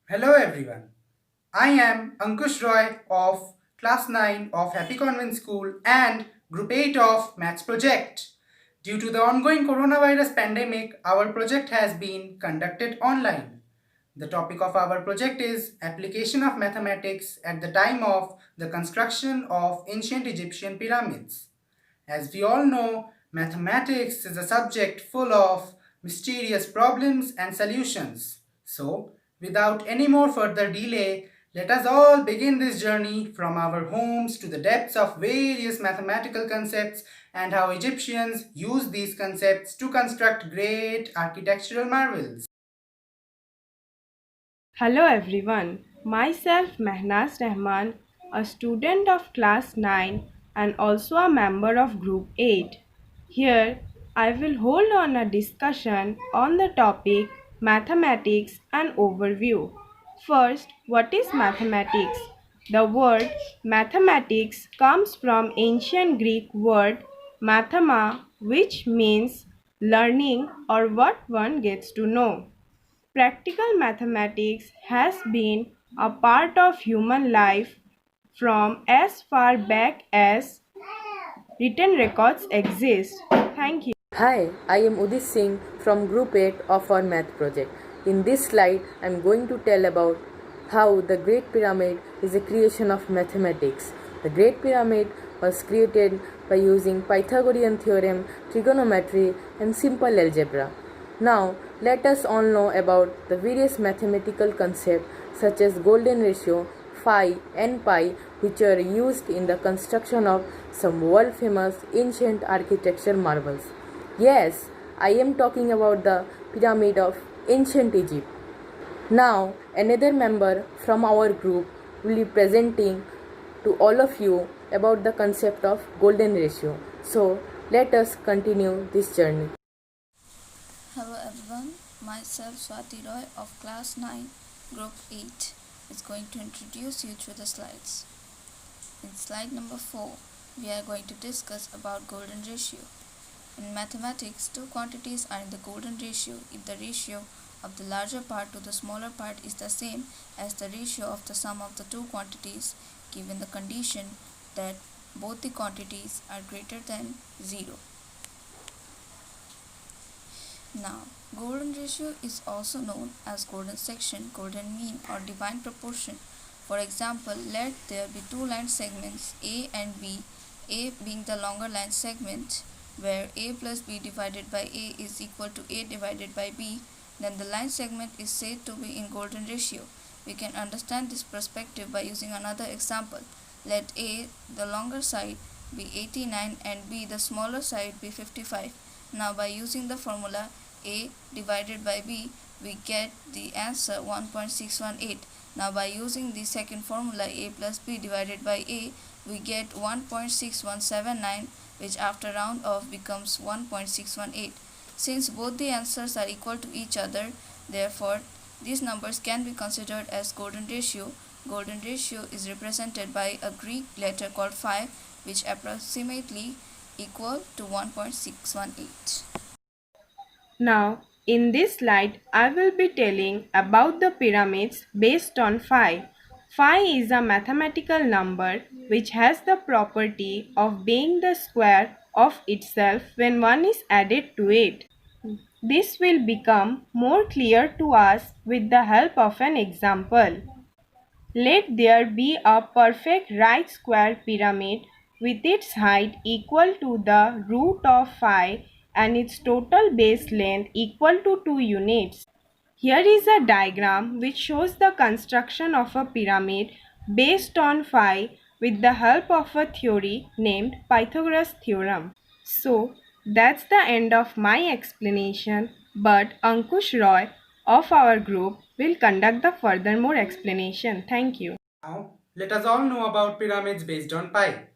Hello everyone. I am Ankush Roy of Class 9 of Happy Convent School and Group 8 of Maths Project. Due to the ongoing coronavirus pandemic, our project has been conducted online. The topic of our project is application of mathematics at the time of the construction of ancient Egyptian pyramids. As we all know, mathematics is a subject full of mysterious problems and solutions. So, without any more further delay, let us all begin this journey from our homes to the depths of various mathematical concepts and how Egyptians used these concepts to construct great architectural marvels. Hello everyone, myself Mehnaz Rahman, a student of class 9 and also a member of group 8. Here I will hold on a discussion on the topic mathematics and overview. First, what is mathematics? The word mathematics comes from ancient Greek word mathema, which means learning or what one gets to know. Practical mathematics has been a part of human life from as far back as written records exist. Thank you. Hi, I am Udit Singh from Group 8 of our math project. In this slide, I am going to tell about how the Great Pyramid is a creation of mathematics. The Great Pyramid was created by using Pythagorean theorem, trigonometry, and simple algebra. Now, let us all know about the various mathematical concepts such as golden ratio, phi, and pi, which are used in the construction of some world famous ancient architecture marvels. Yes, I am talking about the pyramid of ancient Egypt. Now, another member from our group will be presenting to all of you about the concept of golden ratio. So, let us continue this journey. Hello everyone, myself Swati Roy of class 9 group 8 is going to introduce you through the slides. In slide number 4, we are going to discuss about golden ratio. In mathematics, two quantities are in the golden ratio if the ratio of the larger part to the smaller part is the same as the ratio of the sum of the two quantities given the condition that both the quantities are greater than 0. Now, golden ratio is also known as golden section, golden mean or divine proportion. For example, let there be two line segments A and B, A being the longer line segment where A plus B divided by A is equal to A divided by B, then the line segment is said to be in golden ratio. We can understand this perspective by using another example. Let A, the longer side, be 89 and B, the smaller side, be 55. Now by using the formula A divided by B, we get the answer 1.618. Now by using the second formula A plus B divided by A, we get 1.6179, which after round off becomes 1.618. Since both the answers are equal to each other, therefore these numbers can be considered as golden ratio. Golden ratio is represented by a Greek letter called phi, which approximately equal to 1.618. Now, in this slide, I will be telling about the pyramids based on phi. Phi is a mathematical number which has the property of being the square of itself when one is added to it. This will become more clear to us with the help of an example. Let there be a perfect right square pyramid with its height equal to the root of phi and its total base length equal to 2 units. Here is a diagram which shows the construction of a pyramid based on phi with the help of a theory named Pythagoras theorem. So that's the end of my explanation, but Ankush Roy of our group will conduct the furthermore explanation. Thank you. Now, let us all know about pyramids based on pi.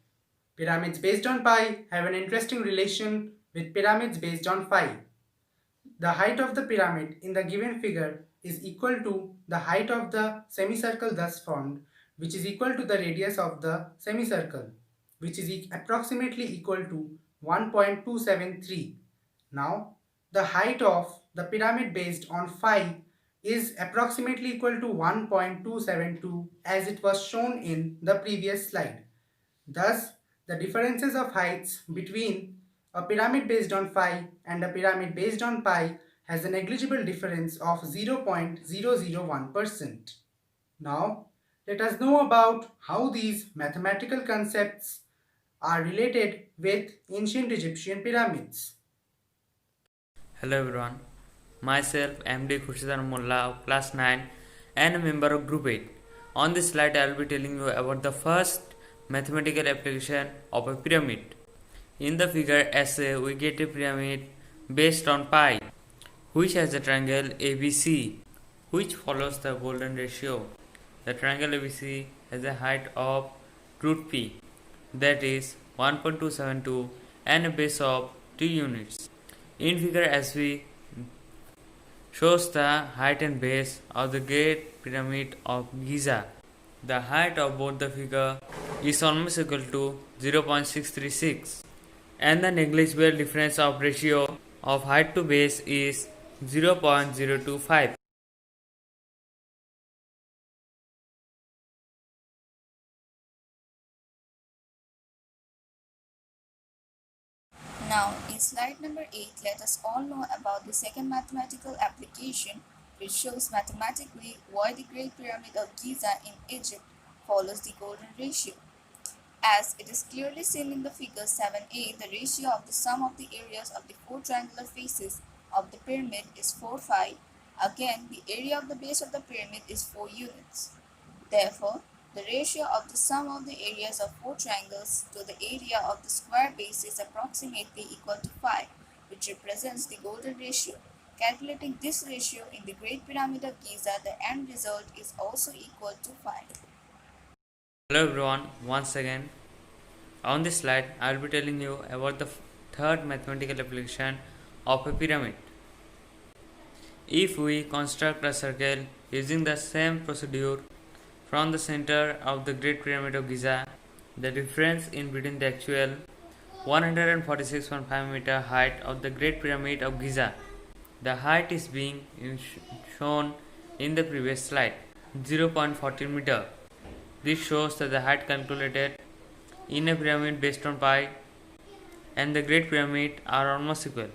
Pyramids based on pi have an interesting relation with pyramids based on phi. The height of the pyramid in the given figure is equal to the height of the semicircle thus formed, which is equal to the radius of the semicircle, which is approximately equal to 1.273. Now, the height of the pyramid based on phi is approximately equal to 1.272 as it was shown in the previous slide. Thus, the differences of heights between a pyramid based on phi and a pyramid based on pi has a negligible difference of 0.001%. Now, let us know about how these mathematical concepts are related with ancient Egyptian pyramids. Hello everyone, myself MD Khurshidar Mullah of class 9 and a member of group 8. On this slide I will be telling you about the first mathematical application of a pyramid. In the figure SA we get a pyramid based on pi which has a triangle ABC which follows the golden ratio. The triangle ABC has a height of root p, that is 1.272, and a base of 2 units. In figure SV shows the height and base of the Great Pyramid of Giza. The height of both the figure is almost equal to 0.636 and the negligible difference of ratio of height to base is 0.025. Now, in slide number 8, let us all know about the second mathematical application which shows mathematically why the Great Pyramid of Giza in Egypt follows the golden ratio. As it is clearly seen in the figure 7a, the ratio of the sum of the areas of the four triangular faces of the pyramid is 4 phi. Again, the area of the base of the pyramid is 4 units. Therefore, the ratio of the sum of the areas of four triangles to the area of the square base is approximately equal to phi, which represents the golden ratio. Calculating this ratio in the Great Pyramid of Giza, the end result is also equal to phi. Hello everyone, once again. On this slide, I will be telling you about the third mathematical application of a pyramid. If we construct a circle using the same procedure from the center of the Great Pyramid of Giza, the difference in between the actual 146.5 meter height of the Great Pyramid of Giza, the height is being shown in the previous slide, 0.14 meter. This shows that the height calculated in a pyramid based on pi and the Great Pyramid are almost equal.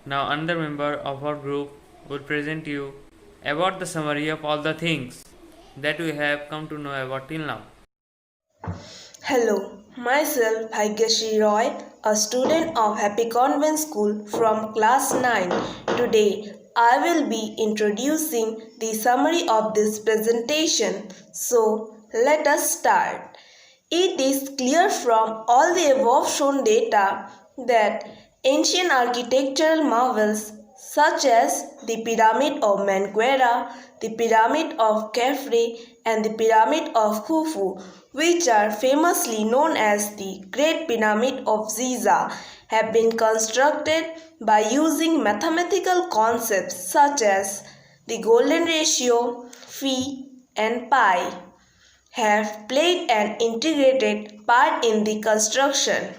Now another member of our group will present you about the summary of all the things that we have come to know about till now. Hello, myself Bhagyashree Roy, a student of Happy Convent School from class 9. Today, I will be introducing the summary of this presentation. So, let us start. It is clear from all the above shown data that ancient architectural marvels such as the Pyramid of Menkaure, the Pyramid of Khafre, and the Pyramid of Khufu, which are famously known as the Great Pyramid of Giza, have been constructed by using mathematical concepts such as the golden ratio, phi, and pi, have played an integrated part in the construction.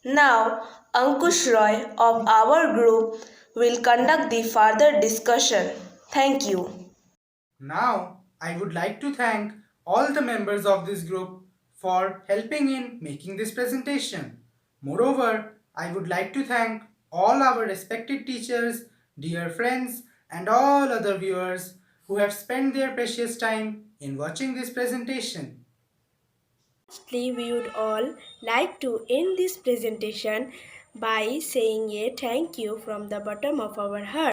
Now, Ankush Roy of our group will conduct the further discussion. Thank you. Now, I would like to thank all the members of this group for helping in making this presentation. Moreover, I would like to thank all our respected teachers, dear friends, and all other viewers who have spent their precious time in watching this presentation. Lastly, we would all like to end this presentation by saying a thank you from the bottom of our heart.